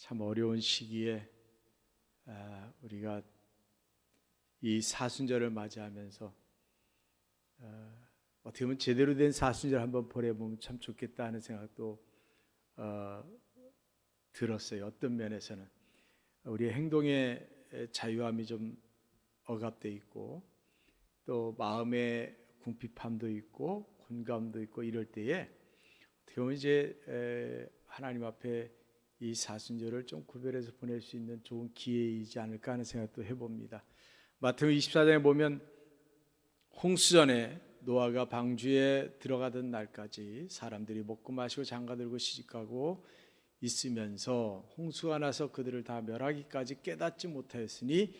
참 어려운 시기에 우리가 이 사순절을 맞이하면서 어떻게 보면 제대로 된 사순절 한번 보내보면 참 좋겠다 하는 생각도 들었어요. 어떤 면에서는 우리의 행동의 자유함이 좀 억압돼 있고 또 마음의 궁핍함도 있고 곤감도 있고 이럴 때에 어떻게 보면 이제 하나님 앞에 이 사순절을 좀 구별해서 보낼 수 있는 좋은 기회이지 않을까 하는 생각도 해봅니다. 마태복음 24장에 보면 홍수전에 노아가 방주에 들어가던 날까지 사람들이 먹고 마시고 장가들고 시집가고 있으면서 홍수가 나서 그들을 다 멸하기까지 깨닫지 못하였으니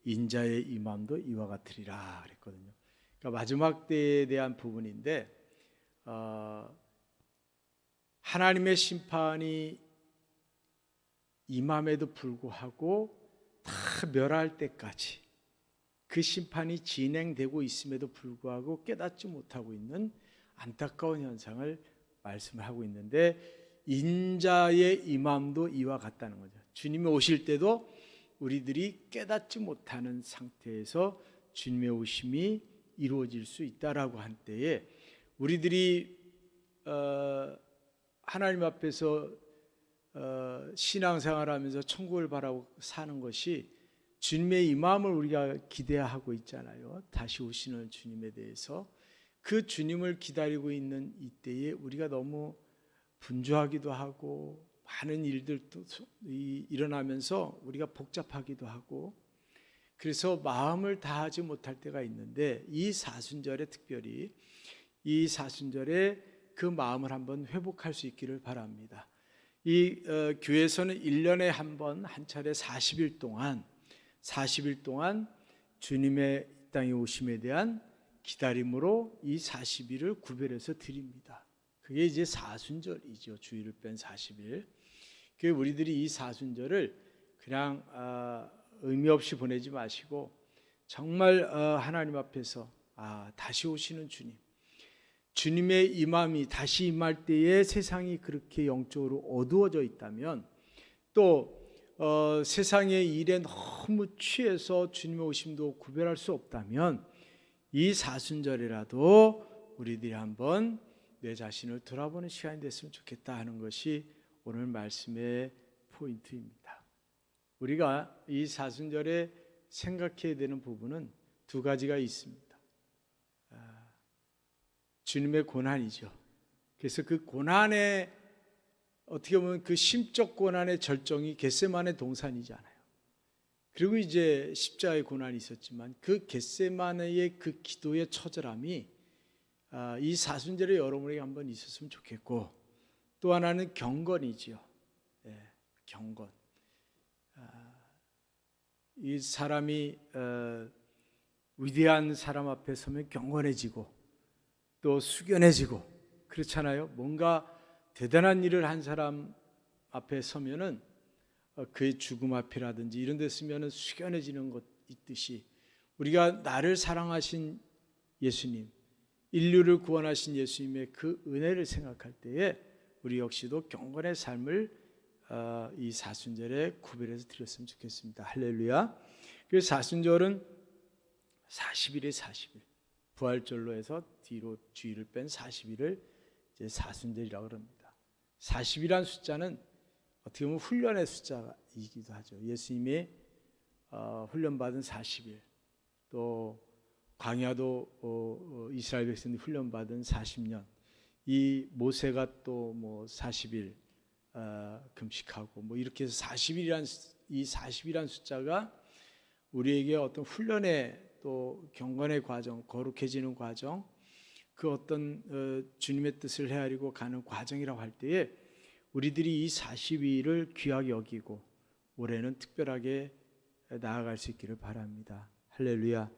인자의 임함도 이와 같으리라 그랬거든요. 그러니까 마지막 때에 대한 부분인데 하나님의 심판이 임함에도 불구하고 다 멸할 때까지 그 심판이 진행되고 있음에도 불구하고 깨닫지 못하고 있는 안타까운 현상을 말씀을 하고 있는데 인자의 임함도 이와 같다는 거죠. 주님이 오실 때도 우리들이 깨닫지 못하는 상태에서 주님의 오심이 이루어질 수 있다라고 한 때에 우리들이 하나님 앞에서 신앙생활하면서 천국을 바라고 사는 것이 주님의 임함을 우리가 기대하고 있잖아요. 다시 오시는 주님에 대해서 그 주님을 기다리고 있는 이때에 우리가 너무 분주하기도 하고 많은 일들도 일어나면서 우리가 복잡하기도 하고 그래서 마음을 다하지 못할 때가 있는데 이 사순절에 특별히 이 사순절에 그 마음을 한번 회복할 수 있기를 바랍니다. 이 교회에서는 1년에 한 번 한 차례 40일 동안 주님의 땅에 오심에 대한 기다림으로 이 40일을 구별해서 드립니다. 그게 이제 사순절이죠. 주일을 뺀 40일. 그 우리들이 이 사순절을 그냥 의미 없이 보내지 마시고 정말 하나님 앞에서 다시 오시는 주님의 임함이 다시 임할 때에 세상이 그렇게 영적으로 어두워져 있다면 또 세상의 일에 너무 취해서 주님의 오심도 구별할 수 없다면 이 사순절이라도 우리들이 한번 내 자신을 돌아보는 시간이 됐으면 좋겠다 하는 것이 오늘 말씀의 포인트입니다. 우리가 이 사순절에 생각해야 되는 부분은 두 가지가 있습니다. 주님의 고난이죠. 그래서 그 고난의 어떻게 보면 그 심적 고난의 절정이 겟세마네 동산이잖아요. 그리고 이제 십자가의 고난이 있었지만 그 겟세마네의 그 기도의 처절함이 이 사순절에 여러분에게 한번 있었으면 좋겠고 또 하나는 경건이지요. 경건. 이 사람이 위대한 사람 앞에 서면 경건해지고 또 숙연해지고 그렇잖아요. 뭔가 대단한 일을 한 사람 앞에 서면은 그의 죽음 앞이라든지 이런 데 서면은 숙연해지는 것 있듯이 우리가 나를 사랑하신 예수님, 인류를 구원하신 예수님의 그 은혜를 생각할 때에 우리 역시도 경건의 삶을 이 사순절에 구별해서 드렸으면 좋겠습니다. 할렐루야. 그래서 사순절은 40일에 40일 부활절로 해서 뒤로 주일을 뺀 40일을 이제 사순절이라고 합니다. 40이라는 숫자는 어떻게 보면 훈련의 숫자이기도 하죠. 예수님이 훈련받은 40일 또 광야도 이스라엘 백성들이 훈련받은 40년 이 모세가 또 뭐 40일 금식하고 뭐 이렇게 해서 40이라는 숫자가 우리에게 어떤 훈련의 또 경건의 과정, 거룩해지는 과정, 그 어떤 주님의 뜻을 헤아리고 가는 과정이라고 할 때에 우리들이 이 40일을 귀하게 여기고 올해는 특별하게 나아갈 수 있기를 바랍니다. 할렐루야.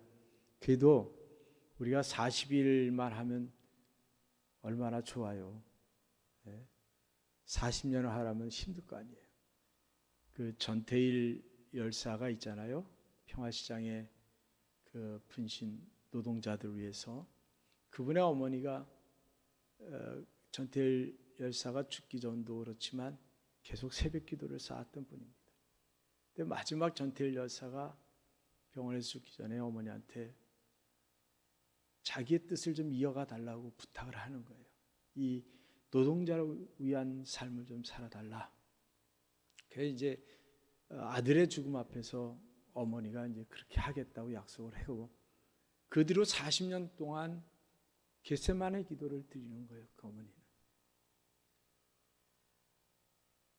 그래도 우리가 40일만 하면 얼마나 좋아요. 40년을 하라면 힘들 거 아니에요. 그 전태일 열사가 있잖아요. 평화시장에 그 분신 노동자들을 위해서 그분의 어머니가 전태일 열사가 죽기 전도 그렇지만 계속 새벽 기도를 쌓았던 분입니다. 근데 마지막 전태일 여사가 병원에서 죽기 전에 어머니한테 자기의 뜻을 좀 이어가 달라고 부탁을 하는 거예요. 이 노동자를 위한 삶을 좀 살아달라. 그래서 이제 아들의 죽음 앞에서 어머니가 이제 그렇게 하겠다고 약속을 하고 그 뒤로 40년 동안 겟세마네 기도를 드리는 거예요. 그 어머니는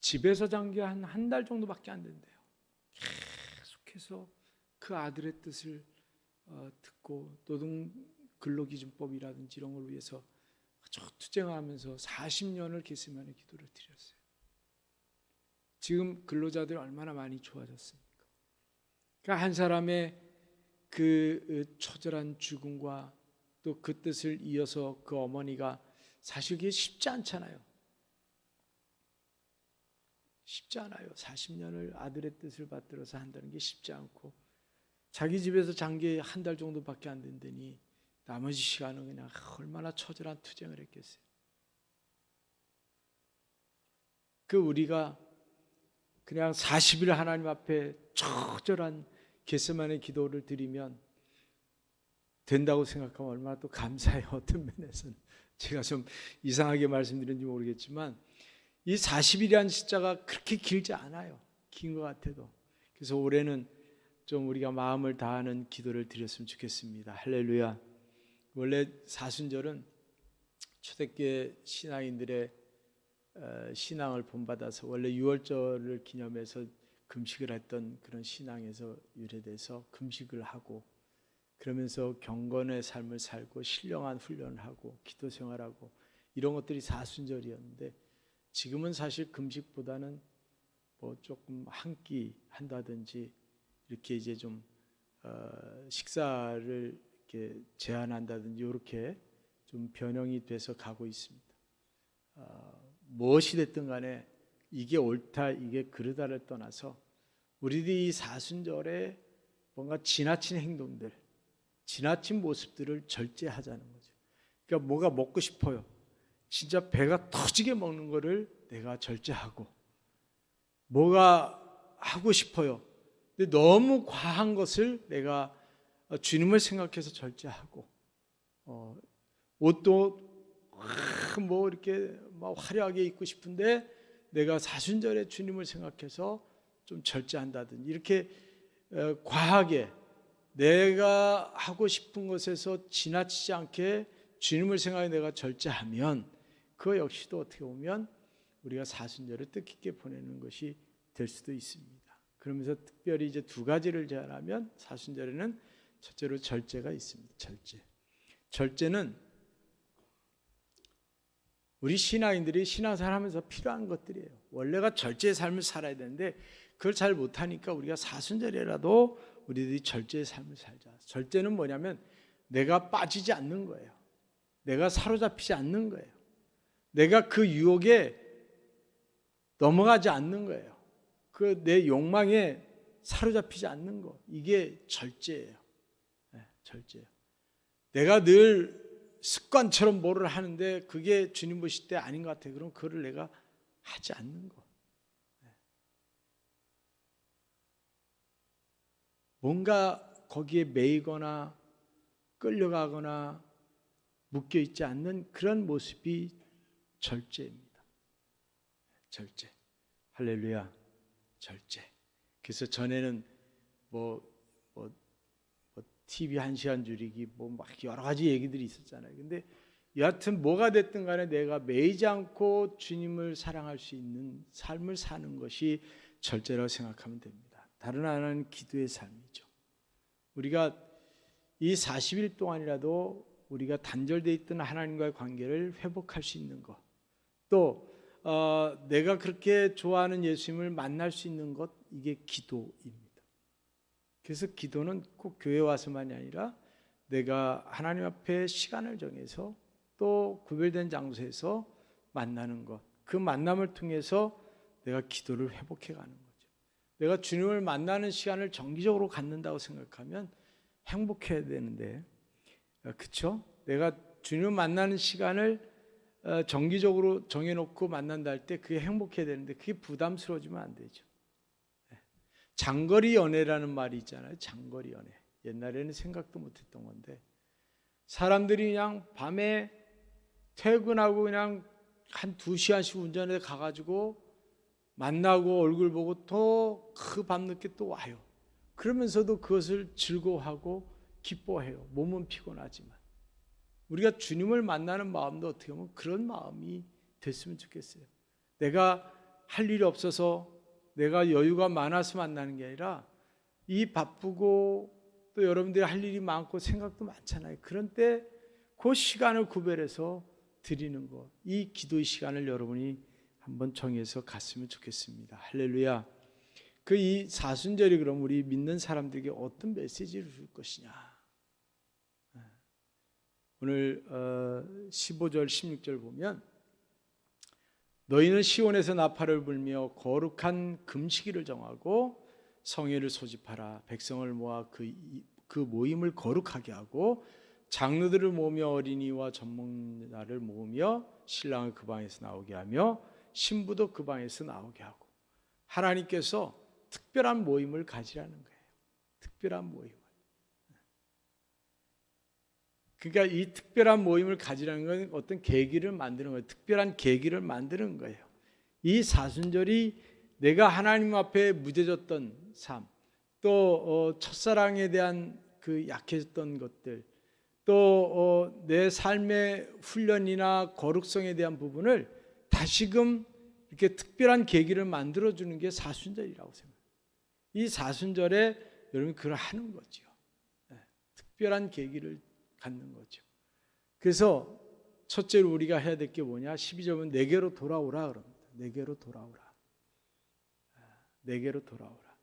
집에서 잔 게 한 달 정도밖에 안 된대요. 계속해서 그 아들의 뜻을 듣고 노동 근로기준법이라든지 이런 걸 위해서 투쟁하면서 40년을 겟세마네 기도를 드렸어요. 지금 근로자들이 얼마나 많이 좋아졌습니까? 그러니까 한 사람의 그 처절한 죽음과 또 그 뜻을 이어서 그 어머니가 사실 그게 쉽지 않잖아요. 쉽지 않아요. 40년을 아들의 뜻을 받들어서 한다는 게 쉽지 않고 자기 집에서 잔 게 한 달 정도밖에 안 된다니 나머지 시간은 그냥 얼마나 처절한 투쟁을 했겠어요. 그 우리가 그냥 40일 하나님 앞에 처절한 겟세마네 기도를 드리면 된다고 생각하면 얼마나 또 감사해요. 어떤 면에서는 제가 좀 이상하게 말씀드렸는지 모르겠지만 이 40일이라는 숫자가 그렇게 길지 않아요. 긴 것 같아도. 그래서 올해는 좀 우리가 마음을 다하는 기도를 드렸으면 좋겠습니다. 할렐루야. 원래 사순절은 초대교회 신앙인들의 신앙을 본받아서 원래 유월절을 기념해서 금식을 했던 그런 신앙에서 유래돼서 금식을 하고 그러면서 경건의 삶을 살고 신령한 훈련을 하고 기도 생활하고 이런 것들이 사순절이었는데 지금은 사실 금식보다는 뭐 조금 한 끼 한다든지 이렇게 이제 좀 식사를 이렇게 제한한다든지 이렇게 좀 변형이 돼서 가고 있습니다. 무엇이 됐든 간에 이게 옳다 이게 그르다를 떠나서 우리들이 이 사순절에 뭔가 지나친 행동들 지나친 모습들을 절제하자는 거죠. 그러니까 뭐가 먹고 싶어요. 진짜 배가 터지게 먹는 거를 내가 절제하고 뭐가 하고 싶어요. 근데 너무 과한 것을 내가 주님을 생각해서 절제하고 옷도 뭐 이렇게 막 화려하게 입고 싶은데 내가 사순절에 주님을 생각해서 좀 절제한다든지 이렇게 과하게 내가 하고 싶은 것에서 지나치지 않게 주님을 생각해 내가 절제하면 그 역시도 어떻게 보면 우리가 사순절을 뜻깊게 보내는 것이 될 수도 있습니다. 그러면서 특별히 이제 두 가지를 제안하면 사순절에는 첫째로 절제가 있습니다. 절제는 우리 신앙인들이 신앙생활 하면서 필요한 것들이에요. 원래가 절제의 삶을 살아야 되는데 그걸 잘 못하니까 우리가 사순절이라도 우리들이 절제의 삶을 살자. 절제는 뭐냐면 내가 빠지지 않는 거예요. 내가 사로잡히지 않는 거예요. 내가 그 유혹에 넘어가지 않는 거예요. 그 내 욕망에 사로잡히지 않는 거. 이게 절제예요. 네, 절제예요. 내가 늘 습관처럼 뭐를 하는데 그게 주님 보실 때 아닌 것 같아요. 그럼 그거를 내가 하지 않는 거. 뭔가 거기에 매이거나 끌려가거나 묶여있지 않는 그런 모습이 절제입니다. 절제. 할렐루야. 절제. 그래서 전에는 TV 1시간 줄이기 막 여러 가지 얘기들이 있었잖아요. 근데 여하튼 뭐가 됐든 간에 내가 매이지 않고 주님을 사랑할 수 있는 삶을 사는 것이 절제라고 생각하면 됩니다. 다른 하나는 기도의 삶이죠. 우리가 이 40일 동안이라도 우리가 단절되어 있던 하나님과의 관계를 회복할 수 있는 것, 또 내가 그렇게 좋아하는 예수님을 만날 수 있는 것, 이게 기도입니다. 그래서 기도는 꼭 교회 와서만이 아니라 내가 하나님 앞에 시간을 정해서 또 구별된 장소에서 만나는 것, 그 만남을 통해서 내가 기도를 회복해 가는 거죠. 내가 주님을 만나는 시간을 정기적으로 갖는다고 생각하면 행복해야 되는데, 그렇죠? 내가 주님을 만나는 시간을 정기적으로 정해놓고 만난다 할 때 그게 행복해야 되는데 그게 부담스러워지면 안 되죠. 장거리 연애라는 말이 있잖아요. 장거리 연애. 옛날에는 생각도 못했던 건데 사람들이 그냥 밤에 퇴근하고 그냥 한 2시간씩 운전해 가가지고 만나고 얼굴 보고 또 그 밤늦게 또 와요. 그러면서도 그것을 즐거워하고 기뻐해요. 몸은 피곤하지만. 우리가 주님을 만나는 마음도 어떻게 보면 그런 마음이 됐으면 좋겠어요. 내가 할 일이 없어서 내가 여유가 많아서 만나는 게 아니라 이 바쁘고 또 여러분들이 할 일이 많고 생각도 많잖아요. 그런 때 그 시간을 구별해서 드리는 것, 이 기도의 시간을 여러분이 한번 정해서 갔으면 좋겠습니다. 할렐루야. 그 이 사순절이 그럼 우리 믿는 사람들에게 어떤 메시지를 줄 것이냐. 오늘 15절 16절 보면 너희는 시온에서 나팔을 불며 거룩한 금식일을 정하고 성회를 소집하라. 백성을 모아 그 모임을 거룩하게 하고 장로들을 모으며 어린이와 전문자를 모으며 신랑을 그 방에서 나오게 하며 신부도 그 방에서 나오게 하고. 하나님께서 특별한 모임을 가지라는 거예요. 특별한 모임을. 그러니까 이 특별한 모임을 가지라는 건 어떤 계기를 만드는 거예요. 특별한 계기를 만드는 거예요. 이 사순절이 내가 하나님 앞에 무뎌졌던 삶, 또 첫사랑에 대한 그 약해졌던 것들, 또 내 삶의 훈련이나 거룩성에 대한 부분을 다시금 이렇게 특별한 계기를 만들어주는 게 사순절이라고 생각해요. 이 사순절에 여러분이 그걸 하는 거죠. 특별한 계기를 갖는 거죠. 그래서 첫째로 우리가 해야 될 게 뭐냐? 12절은 내게로 돌아오라 그럽니다. 내게로 돌아오라. 내게로 돌아오라.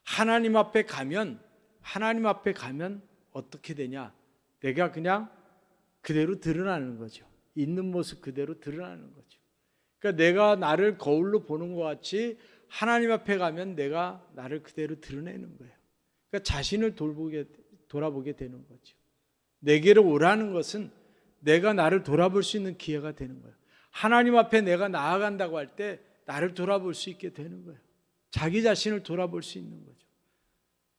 하나님 앞에 가면 어떻게 되냐? 내가 그냥 그대로 드러나는 거죠. 있는 모습 그대로 드러나는 거죠. 그러니까 내가 나를 거울로 보는 것 같이 하나님 앞에 가면 내가 나를 그대로 드러내는 거예요. 그러니까 자신을 돌아보게 되는 거죠. 내게로 오라는 것은 내가 나를 돌아볼 수 있는 기회가 되는 거예요. 하나님 앞에 내가 나아간다고 할 때 나를 돌아볼 수 있게 되는 거예요. 자기 자신을 돌아볼 수 있는 거죠.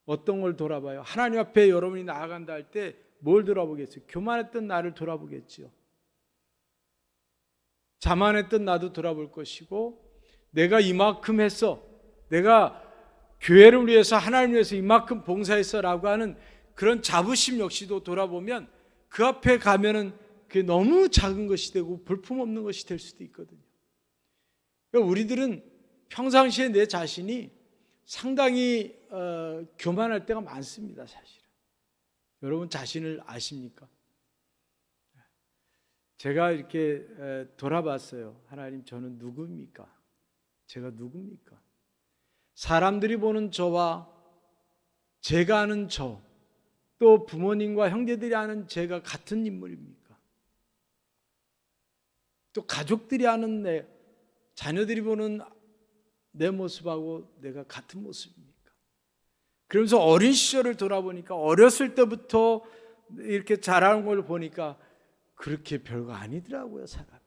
어떤 걸 돌아봐요? 하나님 앞에 여러분이 나아간다 할 때 뭘 돌아보겠어요? 교만했던 나를 돌아보겠지요. 자만했던 나도 돌아볼 것이고, 내가 이만큼 했어, 내가 교회를 위해서 하나님을 위해서 이만큼 봉사했어 라고 하는 그런 자부심 역시도 돌아보면 그 앞에 가면은 그게 너무 작은 것이 되고 볼품없는 것이 될 수도 있거든요. 그러니까 우리들은 평상시에 내 자신이 상당히 교만할 때가 많습니다. 사실은. 여러분 자신을 아십니까? 제가 이렇게 돌아봤어요. 하나님, 저는 누굽니까? 제가 누굽니까? 사람들이 보는 저와 제가 아는 저, 또 부모님과 형제들이 아는 제가 같은 인물입니까? 또 가족들이 아는 내, 자녀들이 보는 내 모습하고 내가 같은 모습입니까? 그러면서 어린 시절을 돌아보니까 어렸을 때부터 이렇게 자라는 걸 보니까 그렇게 별거 아니더라고요, 사람이.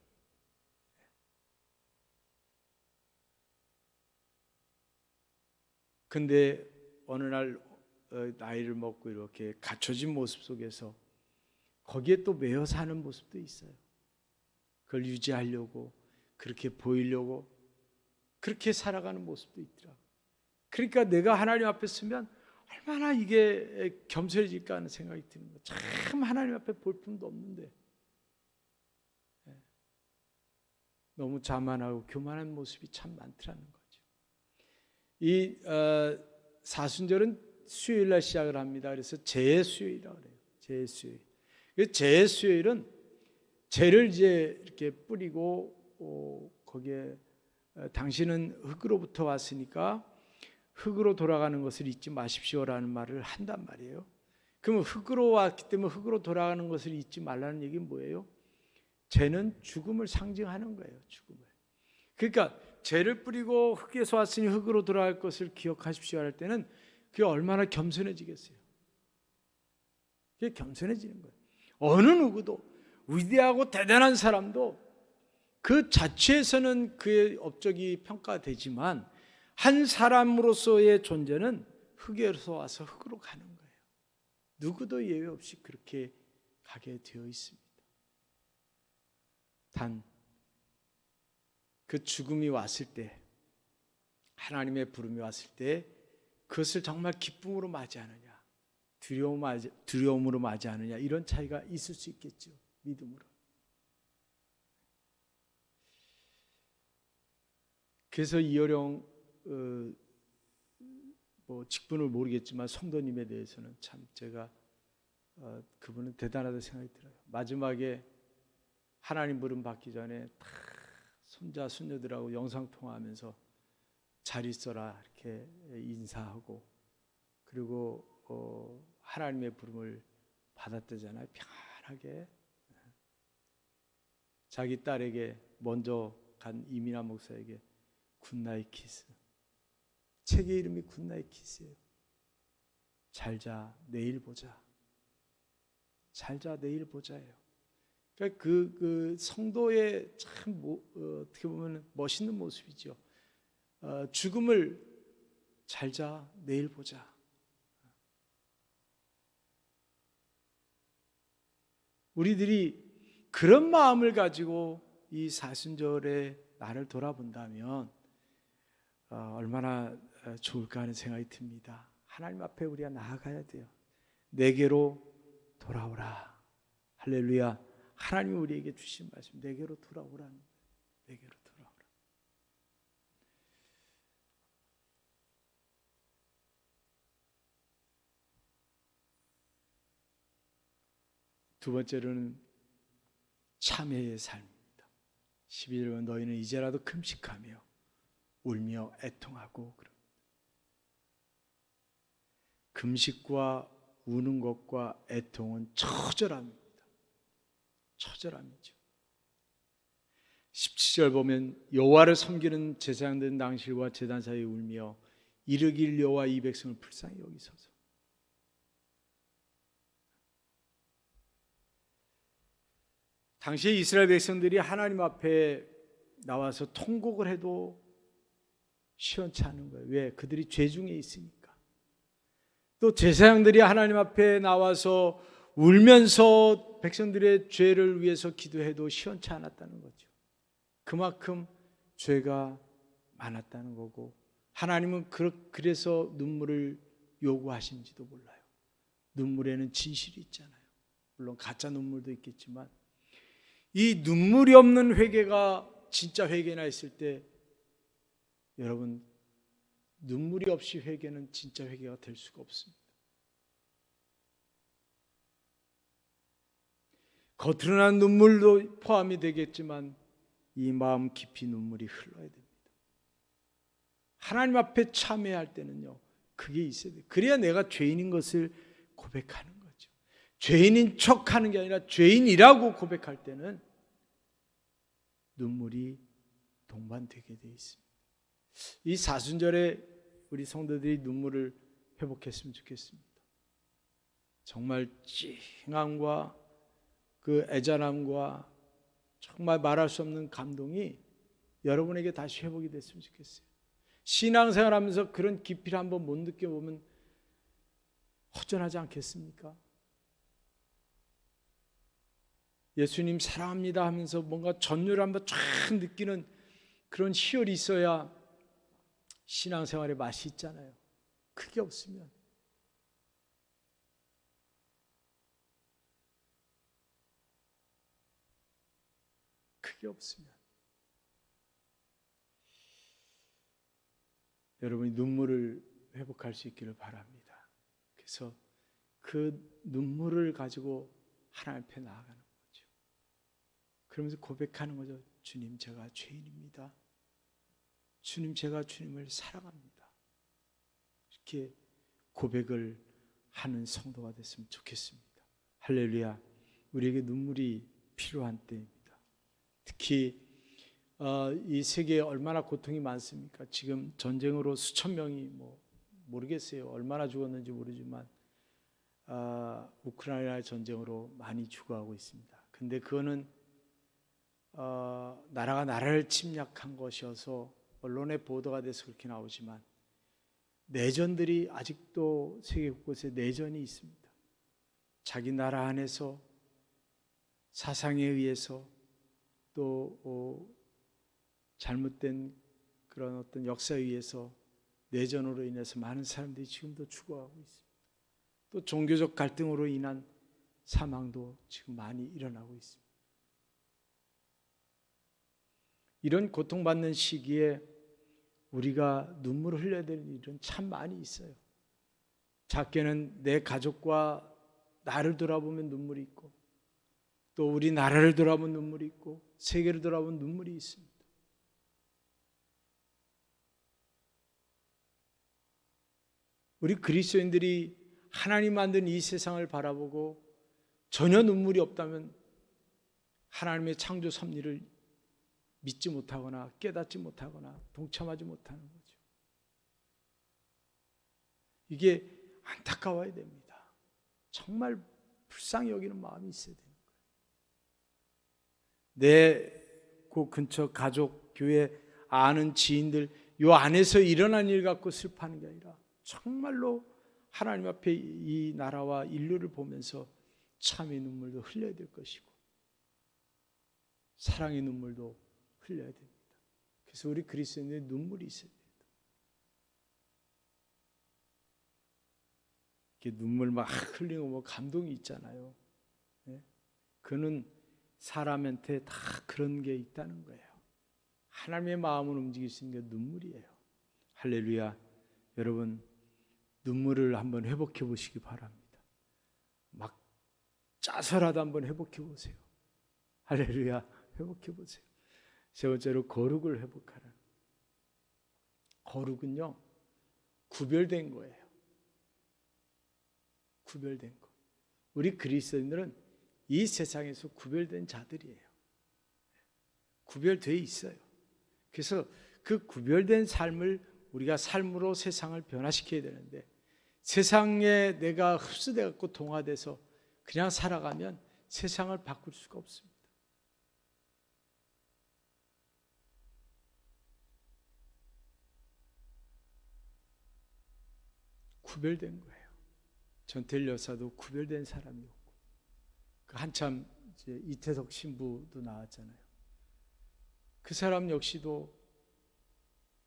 근데 어느 날 나이를 먹고 이렇게 갖춰진 모습 속에서 거기에 또 매여 사는 모습도 있어요. 그걸 유지하려고, 그렇게 보이려고 그렇게 살아가는 모습도 있더라고요. 그러니까 내가 하나님 앞에 서면 얼마나 이게 겸손해질까 하는 생각이 드는 거예요. 참 하나님 앞에 볼품도 없는데 너무 자만하고 교만한 모습이 참 많더라는 거죠. 이 사순절은 수요일날 시작을 합니다. 그래서 제수요일이라고 그래요. 제수요일. 제수요일은 재를 이제 이렇게 뿌리고 거기에 당신은 흙으로부터 왔으니까 흙으로 돌아가는 것을 잊지 마십시오라는 말을 한단 말이에요. 그러면 흙으로 왔기 때문에 흙으로 돌아가는 것을 잊지 말라는 얘기는 뭐예요? 죄는 죽음을 상징하는 거예요. 죽음을. 그러니까 죄를 뿌리고 흙에서 왔으니 흙으로 돌아갈 것을 기억하십시오 할 때는 그게 얼마나 겸손해지겠어요. 그게 겸손해지는 거예요. 어느 누구도 위대하고 대단한 사람도 그 자체에서는 그의 업적이 평가되지만 한 사람으로서의 존재는 흙에서 와서 흙으로 가는 거예요. 누구도 예외 없이 그렇게 가게 되어 있습니다. 단 그 죽음이 왔을 때, 하나님의 부름이 왔을 때 그것을 정말 기쁨으로 맞이하느냐, 두려움으로 맞이하느냐, 이런 차이가 있을 수 있겠죠. 믿음으로. 그래서 이어령 직분을 모르겠지만 성도님에 대해서는 참 제가 그분은 대단하다고 생각이 들어요. 마지막에 하나님 부름 받기 전에 다 손자 손녀들하고 영상 통화하면서 잘 있어라 이렇게 인사하고, 그리고 하나님의 부름을 받았다잖아요. 평안하게. 자기 딸에게 먼저 간 이민아 목사에게 굿나잇 키스. 책의 이름이 굿나잇 키스예요. 잘자, 내일 보자. 잘자, 내일 보자예요. 그러니까 그 성도의 참 어떻게 보면 멋있는 모습이죠. 죽음을 잘자, 내일 보자. 우리들이 그런 마음을 가지고 이 사순절에 나를 돌아본다면 얼마나 좋을까 하는 생각이 듭니다. 하나님 앞에 우리가 나아가야 돼요. 내게로 돌아오라. 할렐루야. 하나님이 우리에게 주신 말씀, 내게로 돌아오라는 거예요. 내게로 돌아오라. 두 번째로는 참회의 삶입니다. 11절은 너희는 이제라도 금식하며 울며 애통하고. 금식과 우는 것과 애통은 처절합니다. 처절함이죠. 17절 보면 여호와를 섬기는 제사장된 낭실과 제단 사이에 울며 이르길 여호와 이 백성을 불쌍히 여기소서. 당시에 이스라엘 백성들이 하나님 앞에 나와서 통곡을 해도 시원치 않은 거예요. 왜? 그들이 죄 중에 있으니까. 또 제사장들이 하나님 앞에 나와서 울면서 백성들의 죄를 위해서 기도해도 시원치 않았다는 거죠. 그만큼 죄가 많았다는 거고, 하나님은 그래서 눈물을 요구하신지도 몰라요. 눈물에는 진실이 있잖아요. 물론 가짜 눈물도 있겠지만 이 눈물이 없는 회개가 진짜 회개나 했을 때, 여러분, 눈물이 없이 회개는 진짜 회개가 될 수가 없습니다. 겉으로 난 눈물도 포함이 되겠지만 이 마음 깊이 눈물이 흘러야 됩니다. 하나님 앞에 참회할 때는요, 그게 있어야 돼요. 그래야 내가 죄인인 것을 고백하는 거죠. 죄인인 척하는 게 아니라 죄인이라고 고백할 때는 눈물이 동반되게 되어 있습니다. 이 사순절에 우리 성도들이 눈물을 회복했으면 좋겠습니다. 정말 찡함과 그 애잔함과 정말 말할 수 없는 감동이 여러분에게 다시 회복이 됐으면 좋겠어요. 신앙생활하면서 그런 깊이를 한번 못 느껴보면 허전하지 않겠습니까? 예수님 사랑합니다 하면서 뭔가 전율을 한번 쫙 느끼는 그런 희열이 있어야 신앙생활의 맛이 있잖아요. 그게 없으면 여러분이 눈물을 회복할 수 있기를 바랍니다. 그래서 그 눈물을 가지고 하나님 앞에 나아가는 거죠. 그러면서 고백하는 거죠. 주님, 제가 죄인입니다. 주님, 제가 주님을 사랑합니다. 이렇게 고백을 하는 성도가 됐으면 좋겠습니다. 할렐루야. 우리에게 눈물이 필요한 때입니다. 특히 이 세계에 얼마나 고통이 많습니까? 지금 전쟁으로 수천 명이 모르겠어요. 얼마나 죽었는지 모르지만 우크라이나 전쟁으로 많이 죽어가고 있습니다. 근데 그거는 나라가 나라를 침략한 것이어서 언론에 보도가 돼서 그렇게 나오지만 내전들이 아직도 세계 곳곳에 내전이 있습니다. 자기 나라 안에서 사상에 의해서 또 잘못된 그런 어떤 역사에 의해서 내전으로 인해서 많은 사람들이 지금도 죽어가고 있습니다. 또 종교적 갈등으로 인한 사망도 지금 많이 일어나고 있습니다. 이런 고통받는 시기에 우리가 눈물을 흘려야 될 일은 참 많이 있어요. 작게는 내 가족과 나를 돌아보면 눈물이 있고, 또 우리 나라를 돌아보면 눈물이 있고, 세계를 돌아보면 눈물이 있습니다. 우리 그리스도인들이 하나님 만든 이 세상을 바라보고 전혀 눈물이 없다면 하나님의 창조 섭리를 믿지 못하거나 깨닫지 못하거나 동참하지 못하는 거죠. 이게 안타까워야 됩니다. 정말 불쌍히 여기는 마음이 있어야 되는 거예요. 내 그 근처 가족, 교회, 아는 지인들 요 안에서 일어난 일 갖고 슬퍼하는 게 아니라 정말로 하나님 앞에 이 나라와 인류를 보면서 참의 눈물도 흘려야 될 것이고 사랑의 눈물도 흘려야 됩니다. 그래서 우리 그리스도인의 눈물이 있어야 됩니다. 이렇게 눈물 막 흘리고 뭐 감동이 있잖아요. 네? 그는 사람한테 다 그런 게 있다는 거예요. 하나님의 마음을 움직일 수 있는 게 눈물이에요. 할렐루야. 여러분 눈물을 한번 회복해 보시기 바랍니다. 막 짜서라도 한번 회복해 보세요. 할렐루야. 회복해 보세요. 세 번째로 거룩을 회복하라. 거룩은요 구별된 거예요. 구별된 거. 우리 그리스도인들은 이 세상에서 구별된 자들이에요. 구별되어 있어요. 그래서 그 구별된 삶을 우리가 삶으로 세상을 변화시켜야 되는데 세상에 내가 흡수돼 갖고 동화돼서 그냥 살아가면 세상을 바꿀 수가 없습니다. 구별된 거예요. 전태일 여사도 구별된 사람이었고 그 한참 이제 이태석 신부도 나왔잖아요. 그 사람 역시도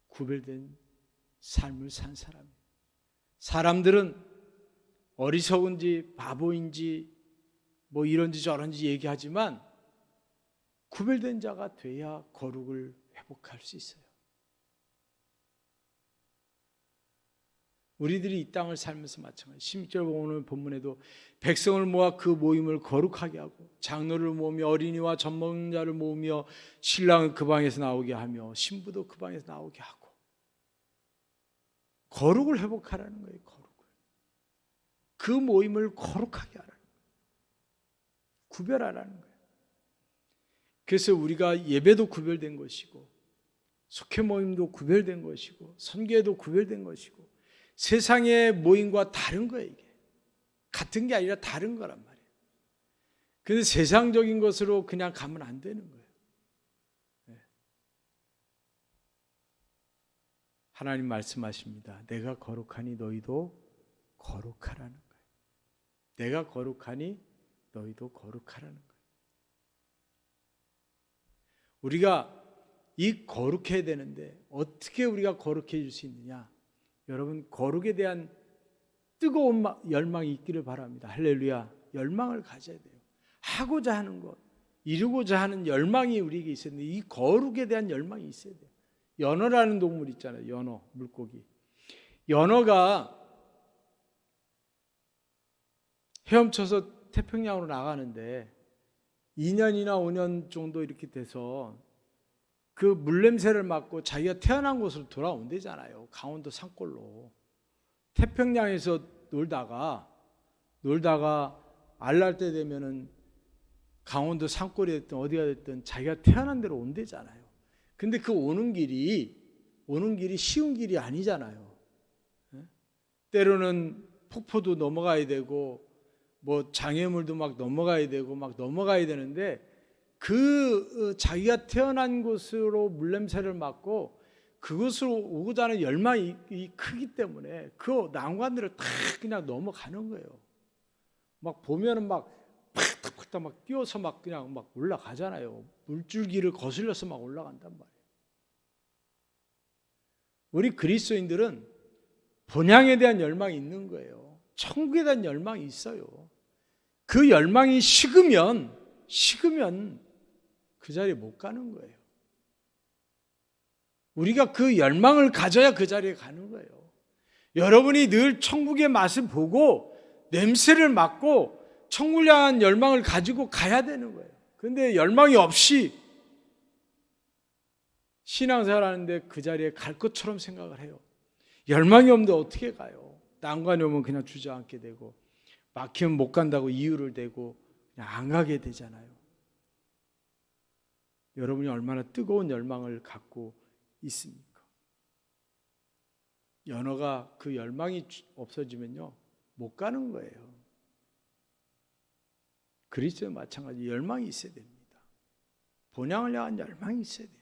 구별된 삶을 산 사람이에요. 사람들은 어리석은지 바보인지 뭐 이런지 저런지 얘기하지만 구별된 자가 돼야 거룩을 회복할 수 있어요. 우리들이 이 땅을 살면서 마찬가지. 16절 오늘 본문에도 백성을 모아 그 모임을 거룩하게 하고 장로를 모으며 어린이와 젖먹는 모으며 신랑은 그 방에서 나오게 하며 신부도 그 방에서 나오게 하고 거룩을 회복하라는 거예요. 거룩을. 그 모임을 거룩하게 하라는 거예요. 구별하라는 거예요. 그래서 우리가 예배도 구별된 것이고 속회 모임도 구별된 것이고 선교회도 구별된 것이고 세상의 모임과 다른 거예요. 이게 같은 게 아니라 다른 거란 말이에요. 그런데 세상적인 것으로 그냥 가면 안 되는 거예요. 네. 하나님 말씀하십니다. 내가 거룩하니 너희도 거룩하라는 거예요. 내가 거룩하니 너희도 거룩하라는 거예요. 우리가 이 거룩해야 되는데 어떻게 우리가 거룩해질 수 있느냐? 여러분 거룩에 대한 뜨거운 열망이 있기를 바랍니다. 할렐루야. 열망을 가져야 돼요. 하고자 하는 것, 이루고자 하는 열망이 우리에게 있어야 되는데 이 거룩에 대한 열망이 있어야 돼요. 연어라는 동물 있잖아요. 연어, 물고기. 연어가 헤엄쳐서 태평양으로 나가는데 2년이나 5년 정도 이렇게 돼서 그 물냄새를 맡고 자기가 태어난 곳으로 돌아온대잖아요. 강원도 산골로. 태평양에서 놀다가 알날 때 되면은 강원도 산골이 됐든 어디가 됐든 자기가 태어난 데로 온대잖아요. 근데 그 오는 길이 쉬운 길이 아니잖아요. 때로는 폭포도 넘어가야 되고 뭐 장애물도 막 넘어가야 되고 막 넘어가야 되는데 자기가 태어난 곳으로 물냄새를 맡고 그곳으로 오고자 하는 열망이 크기 때문에 그 난관들을 다 그냥 넘어가는 거예요. 막 보면은 막 팍팍팍 막 뛰어서 막 그냥 막 올라가잖아요. 물줄기를 거슬려서 막 올라간단 말이에요. 우리 그리스도인들은 본향에 대한 열망이 있는 거예요. 천국에 대한 열망이 있어요. 그 열망이 식으면 그 자리에 못 가는 거예요. 우리가 그 열망을 가져야 그 자리에 가는 거예요. 여러분이 늘 천국의 맛을 보고 냄새를 맡고 천국을 향한 열망을 가지고 가야 되는 거예요. 그런데 열망이 없이 신앙생활 하는데 그 자리에 갈 것처럼 생각을 해요. 열망이 없는데 어떻게 가요? 난관이 오면 그냥 주저앉게 되고 막히면 못 간다고 이유를 대고 그냥 안 가게 되잖아요. 여러분이 얼마나 뜨거운 열망을 갖고 있습니까? 연어가 그 열망이 없어지면요 못 가는 거예요. 그리스도도 마찬가지 열망이 있어야 됩니다. 본향을 향한 열망이 있어야 돼요.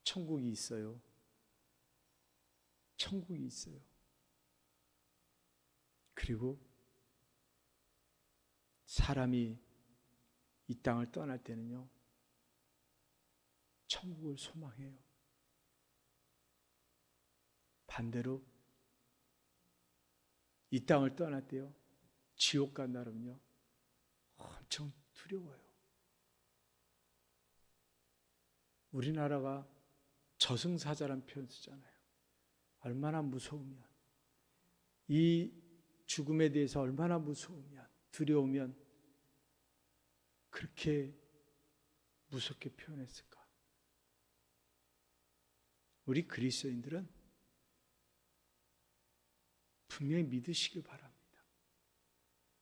천국이 있어요. 천국이 있어요. 그리고 사람이 이 땅을 떠날 때는요 천국을 소망해요. 반대로 이 땅을 떠날 때요 지옥 간 날은요 엄청 두려워요. 우리나라가 저승사자란 표현 쓰잖아요. 얼마나 무서우면, 이 죽음에 대해서 얼마나 무서우면, 두려우면 그렇게 무섭게 표현했을까? 우리 그리스도인들은 분명히 믿으시길 바랍니다.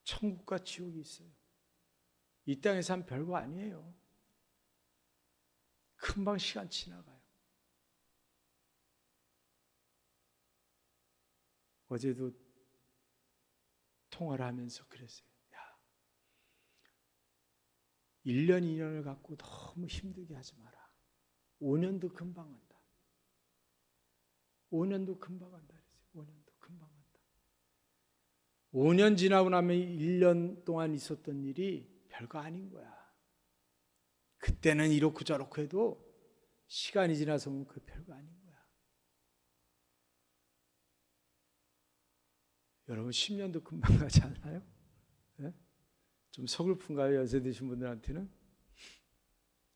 천국과 지옥이 있어요. 이 땅에서 한 별거 아니에요. 금방 시간 지나가요. 어제도 통화를 하면서 그랬어요. 1년, 2년을 갖고 너무 힘들게 하지 마라. 5년도 금방 간다. 5년도 금방 간다 그랬어요. 5년도 금방 간다. 5년 지나고 나면 1년 동안 있었던 일이 별거 아닌 거야. 그때는 이렇고 저렇고 해도 시간이 지나서 보면 그 별거 아닌 거야. 여러분 10년도 금방 가지 않나요? 네? 좀 서글픈가요? 연세 드신 분들한테는?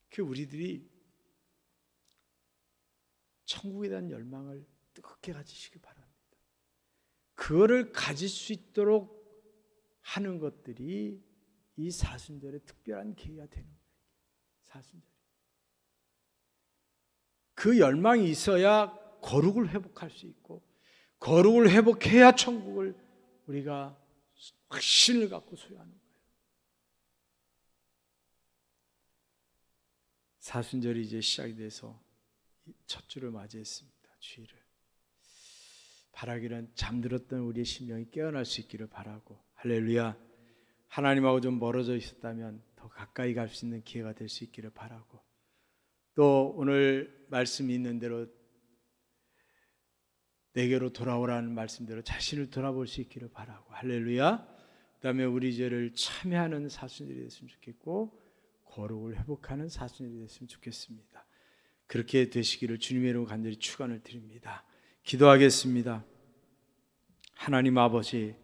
그 우리들이 천국에 대한 열망을 뜨겁게 가지시기 바랍니다. 그거를 가질 수 있도록 하는 것들이 이 사순절의 특별한 계기가 되는 거예요. 사순절이. 그 열망이 있어야 거룩을 회복할 수 있고, 거룩을 회복해야 천국을 우리가 확신을 갖고 소유하는 거예요. 사순절이 이제 시작이 돼서 첫 주를 맞이했습니다. 주일을. 바라기는 잠들었던 우리의 심령이 깨어날 수 있기를 바라고, 할렐루야. 하나님하고 좀 멀어져 있었다면 더 가까이 갈 수 있는 기회가 될 수 있기를 바라고, 또 오늘 말씀이 있는 대로 내게로 돌아오라는 말씀대로 자신을 돌아볼 수 있기를 바라고, 할렐루야. 그 다음에 우리 죄를 참회하는 사순절이 됐으면 좋겠고, 거룩을 회복하는 사순절이 됐으면 좋겠습니다. 그렇게 되시기를 주님의 이름으로 간절히 축원을 드립니다. 기도하겠습니다. 하나님 아버지,